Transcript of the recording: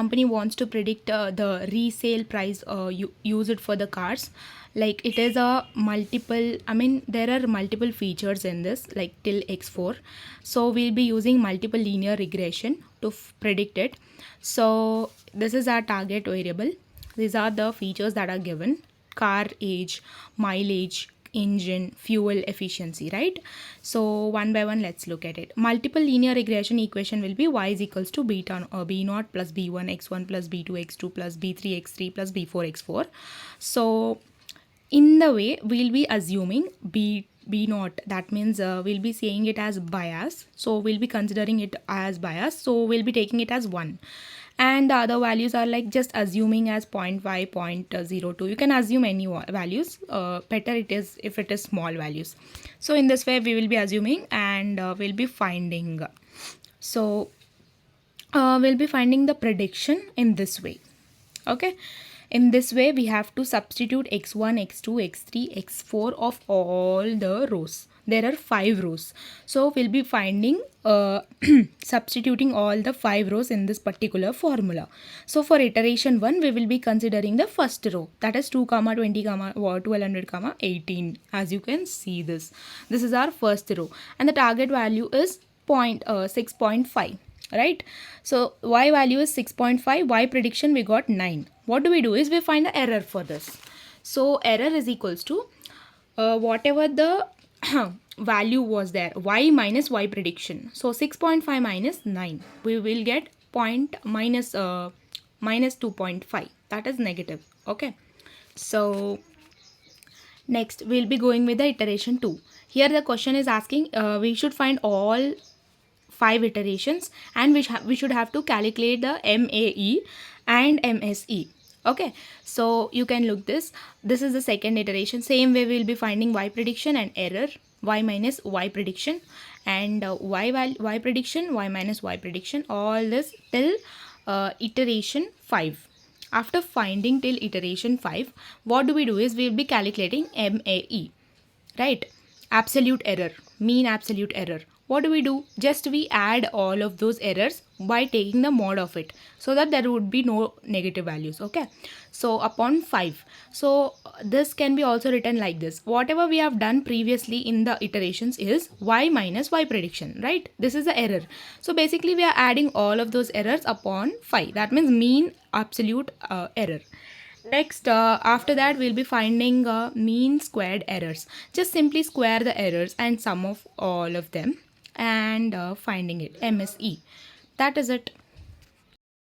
company wants to predict the resale price use it for the cars. Like it is a multiple, I mean there are multiple features in this, like till x4. So we'll be using multiple linear regression to predict it. So this is our target variable. These are the features that are given: car age, mileage, engine, fuel efficiency, right? So one by one, let's look at it. Multiple linear regression equation will be y is equals to beta b0 plus b1x1 plus b2x2 plus b3x3 plus b4x4. So in the way we'll be assuming b0, that means we'll be saying it as bias, so we'll be considering it as bias, so we'll be taking it as 1, and the other values are like just assuming as 0.5, 0.02. You can assume any values, better it is if it is small values. So in this way we will be assuming, and we'll be finding, so we'll be finding the prediction in this way. Okay, in this way we have to substitute x1, x2, x3, x4 of all the rows. There are 5 rows, so we'll be finding substituting all the 5 rows in this particular formula. So for iteration 1 we will be considering the first row, that is 2, 20, 1200, 18. As you can see, this is our first row, and the target value is 6.5, right? So y value is 6.5, y prediction we got 9. What do we do is we find the error for this. So error is equals to whatever the value was there, y minus y prediction. So 6.5 minus 9, we will get minus 2.5, that is negative. Okay, so next we'll be going with the iteration 2. Here the question is asking we should find all 5 iterations, and we should have to calculate the MAE and MSE. Okay, so you can look this is the second iteration. Same way we'll be finding y prediction and error, y minus y prediction, and y prediction, y minus y prediction, all this till iteration 5. After finding till iteration 5, what do we do is we'll be calculating MAE, right? Absolute error, mean absolute error. What do we do? Just we add all of those errors by taking the mod of it, so that there would be no negative values. Okay, so upon 5. So this can be also written like this: whatever we have done previously in the iterations is y minus y prediction, right? This is the error. So basically we are adding all of those errors upon 5. That means mean absolute error. Next, after that we'll be finding mean squared errors. Just simply square the errors and sum of all of them, and finding it, MSE. That is it.